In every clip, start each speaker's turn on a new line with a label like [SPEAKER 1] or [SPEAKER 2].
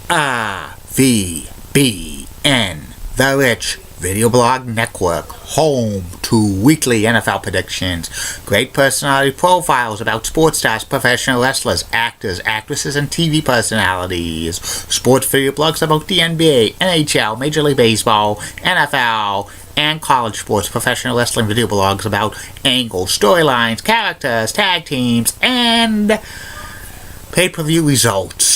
[SPEAKER 1] RVBN, the Rich Video Blog Network, home to weekly NFL predictions, great personality profiles about sports stars, professional wrestlers, actors, actresses, and TV personalities, sports video blogs about the NBA, NHL, Major League Baseball, NFL, and college sports, professional wrestling video blogs about angles, storylines, characters, tag teams, and pay-per-view results,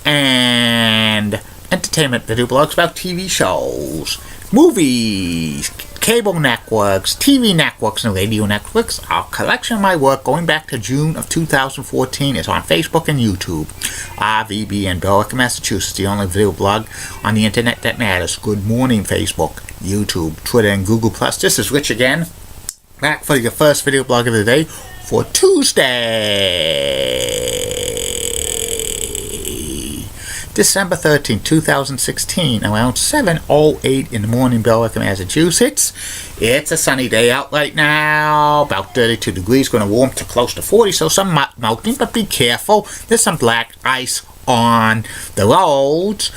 [SPEAKER 1] and entertainment video blogs about TV shows, movies, cable networks, TV networks, and radio networks. A collection of my work going back to June of 2014 is on Facebook and YouTube. RVB in Berwick, Massachusetts, the only video blog on the internet that matters. Good morning, Facebook, YouTube, Twitter, and Google+. This is Rich again, back for your first video blog of the day for Tuesday, December 13, 2016, around 7:08 in the morning, Berwick, Massachusetts. It's a sunny day out right now, about 32 degrees, going to warm to close to 40, so some melting, but be careful. There's some black ice on the roads.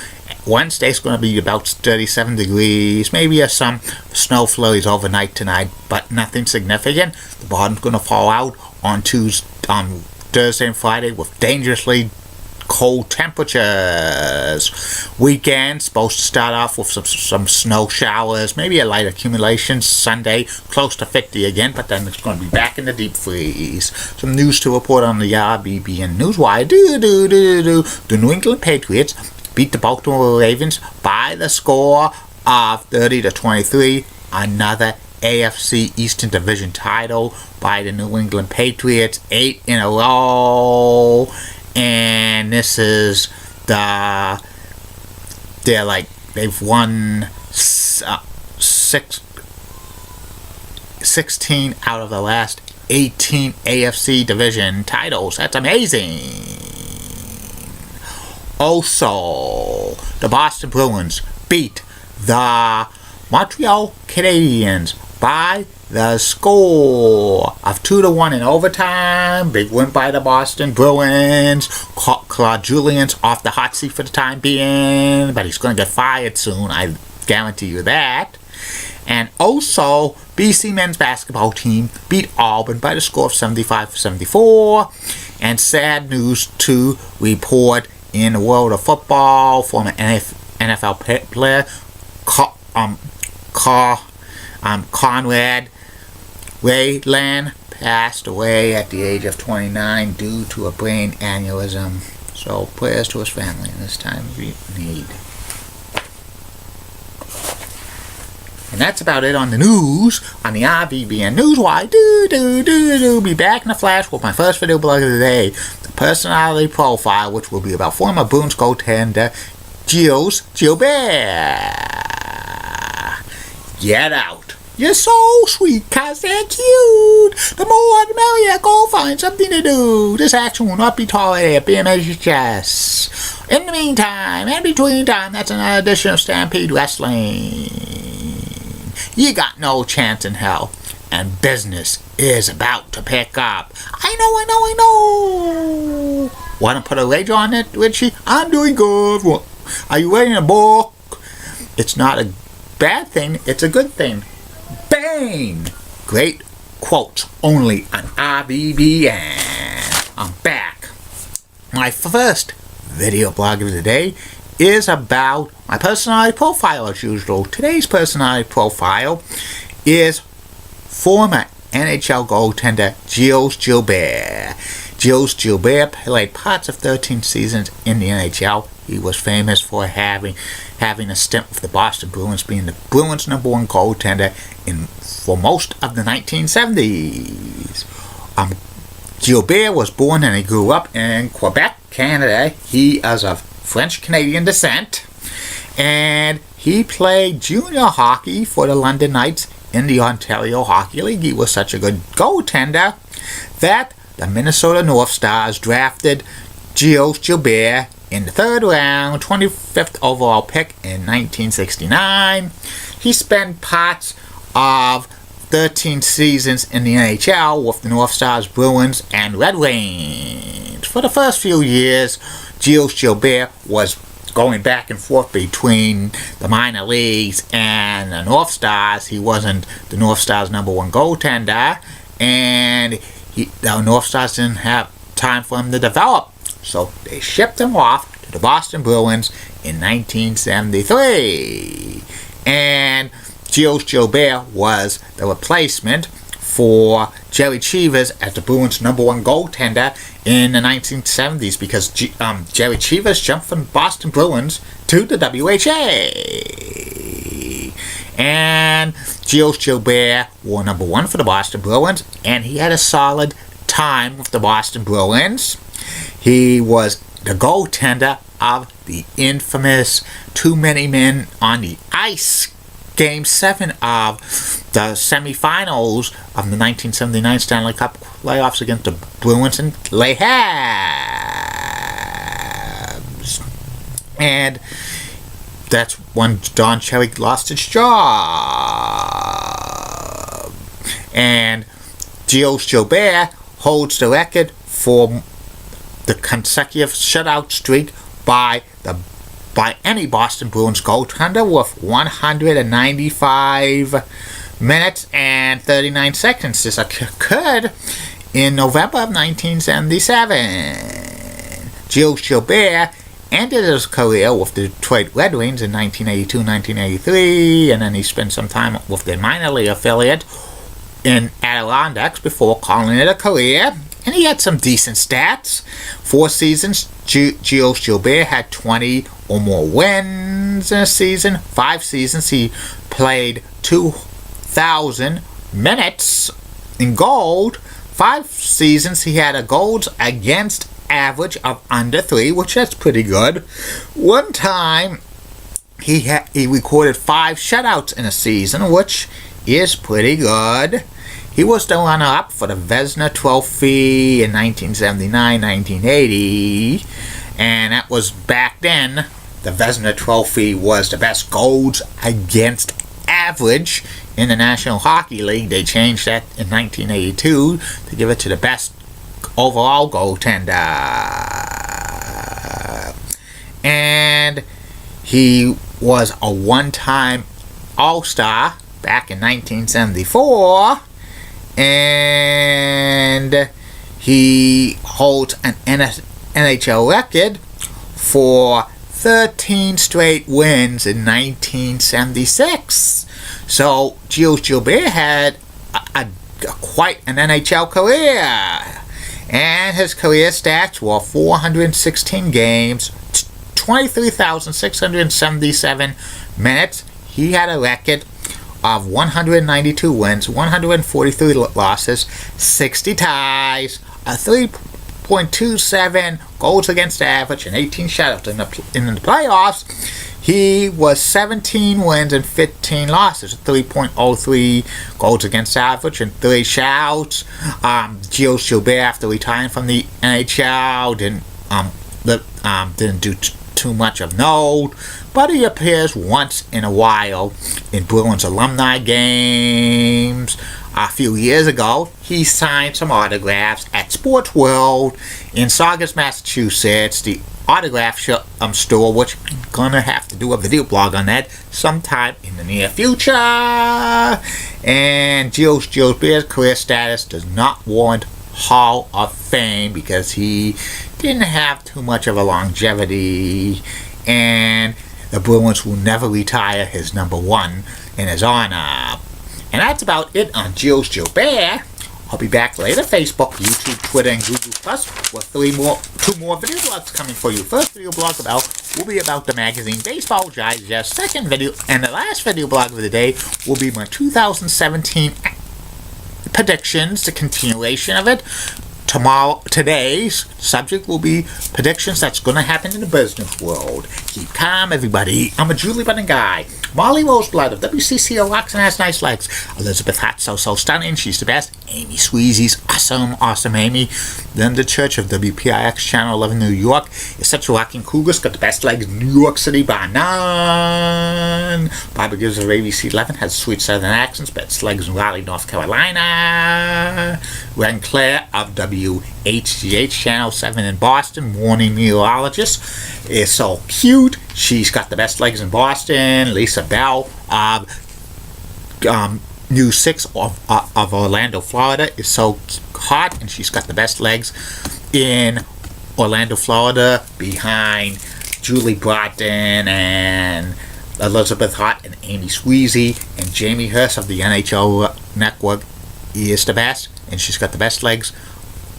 [SPEAKER 1] Wednesday's going to be about 37 degrees, maybe some snow flurries overnight tonight, but nothing significant. The bottom's going to fall out on Thursday and Friday with dangerously cold temperatures. Weekend supposed to start off with some snow showers, maybe a light accumulation. Sunday close to 50 again, but then it's going to be back in the deep freeze. Some news to report on the RBBN Newswire. The New England Patriots beat the Baltimore Ravens by the score of 30-23. Another AFC Eastern Division title by the New England Patriots, 8 in a row. And this is they've won 16 out of the last 18 AFC division titles. That's amazing. Also, the Boston Bruins beat the Montreal Canadiens by the score of 2-1 in overtime. Big win by the Boston Bruins. Claude Julien's off the hot seat for the time being, but he's going to get fired soon, I guarantee you that. And also, BC men's basketball team beat Auburn by the score of 75-74. And sad news to report in the world of football, former NFL player Conrad Wayland passed away at the age of 29 due to a brain aneurysm. So prayers to his family in this time of need. And that's about it on the news, on the RVBN Newswire. Be back in a flash with my first video blog of the day, the personality profile, which will be about former Bruins goaltender Gilbert. Get out. You're so sweet, cause they're cute. The more the merrier. Go find something to do. This action will not be tolerated. BMHS. In the meantime, and between time, that's another edition of Stampede Wrestling. You got no chance in hell, and business is about to pick up. I know. Want to put a wager on it, Richie? I'm doing good. Are you writing a book? It's not a bad thing, it's a good thing. Bang! Great quotes only on RBBN. I'm back. My first video blog of the day is about my personality profile as usual. Today's personality profile is former NHL goaltender Gilles Gilbert. Gilles Gilbert played parts of 13 seasons in the NHL. He was famous for having a stint with the Boston Bruins, being the Bruins' #1 goaltender for most of the 1970s. Gilbert was born and he grew up in Quebec, Canada. He is of French-Canadian descent, and he played junior hockey for the London Knights in the Ontario Hockey League. He was such a good goaltender that the Minnesota North Stars drafted Gilles Gilbert in the 3rd round, 25th overall pick in 1969. He spent parts of 13 seasons in the NHL with the North Stars, Bruins, and Red Wings. For the first few years, Gilles Gilbert was going back and forth between the minor leagues and the North Stars. He wasn't the North Stars' #1 goaltender, and the North Stars didn't have time for him to develop. So they shipped him off to the Boston Bruins in 1973. And Gilbert was the replacement for Gerry Cheevers as the Bruins' #1 goaltender in the 1970s, because Gerry Cheevers jumped from the Boston Bruins to the WHA. And Gilbert wore #1 for the Boston Bruins, and he had a solid time with the Boston Bruins. He was the goaltender of the infamous Too Many Men on the Ice Game 7 of the semifinals of the 1979 Stanley Cup playoffs against the Bruins and Le Habs. And that's when Don Cherry lost his job. And Gilbert holds the record for the consecutive shutout streak by any Boston Bruins goaltender, with 195 minutes and 39 seconds. This occurred in November of 1977. Gilbert ended his career with the Detroit Red Wings in 1982-1983, and then he spent some time with their minor league affiliate in Adirondacks before calling it a career. And he had some decent stats. 4 seasons, Gilbert had 20 or more wins in a season. 5 seasons, he played 2,000 minutes in gold. 5 seasons, he had a goals against average of under 3, which is pretty good. One time, he recorded 5 shutouts in a season, which is pretty good. He was the runner-up for the Vezina Trophy in 1979-1980, and that was back then. The Vezina Trophy was the best goals against average in the National Hockey League. They changed that in 1982 to give it to the best overall goaltender. And he was a one-time All-Star back in 1974. And he holds an NHL record for 13 straight wins in 1976. So Gilbert had quite an NHL career. And his career stats were 416 games, 23,677 minutes. He had a record of 192 wins, 143 losses, 60 ties, a 3.27 goals against average, and 18 shutouts in the playoffs. He was 17 wins and 15 losses, 3.03 goals against average, and 3 shutouts. Gilbert, after retiring from the NHL, didn't do too much of note, but he appears once in a while in Bruins alumni games. A few years ago, he signed some autographs at Sports World in Saugus, Massachusetts, the autograph store, which I'm gonna have to do a video blog on that sometime in the near future. And Gilbert's career status does not warrant Hall of Fame because he didn't have too much of a longevity, and the Bruins will never retire his #1 in his honor. And that's about it on Gilbert. I'll be back later. Facebook, YouTube, Twitter, and Google Plus with 2 more video blogs coming for you. First video blog will be about the magazine Baseball Digest. Second video, and the last video blog of the day, will be my 2017 predictions, the continuation of it. Today's subject will be predictions that's going to happen in the business world. Keep calm, everybody. I'm a Julie Button guy. Molly Roseblood of WCCO rocks and has nice legs. Elizabeth Hart, so stunning, she's the best. Amy Sweezy's awesome Amy. Then the Church of WPIX Channel 11 New York is such a rocking cougar. Got the best legs in New York City by none. Barbara Gibbs of ABC 11 has sweet southern accents. Best legs in Raleigh, North Carolina. Ren Claire of WABC HGH Channel 7 in Boston, morning meteorologist. Is so cute. She's got the best legs in Boston. Lisa Bell, News 6 of Orlando, Florida, is so hot, and she's got the best legs in Orlando, Florida, behind Julie Broughton and Elizabeth Hart and Amy Sweezy, and Jamie Hurst of the NHL Network is the best, and she's got the best legs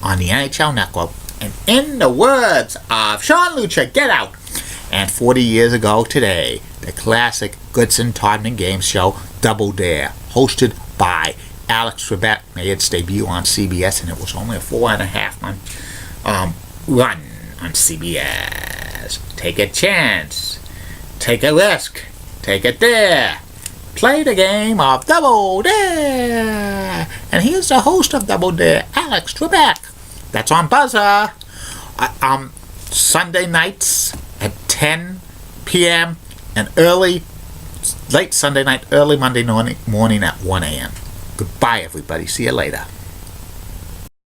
[SPEAKER 1] on the NHL Network. And in the words of Sean Lucha, get out! And 40 years ago today, the classic Goodson-Todman game show, Double Dare, hosted by Alex Trebek, made its debut on CBS, and it was only a 4.5 month run on CBS. Take a chance. Take a risk. Take a dare. Play the game of Double Dare. And here's the host of Double Dare, Alex Trebek. That's on Buzzer. Sunday nights at 10 p.m. and late Sunday night, early Monday morning at 1 a.m. Goodbye, everybody. See you later.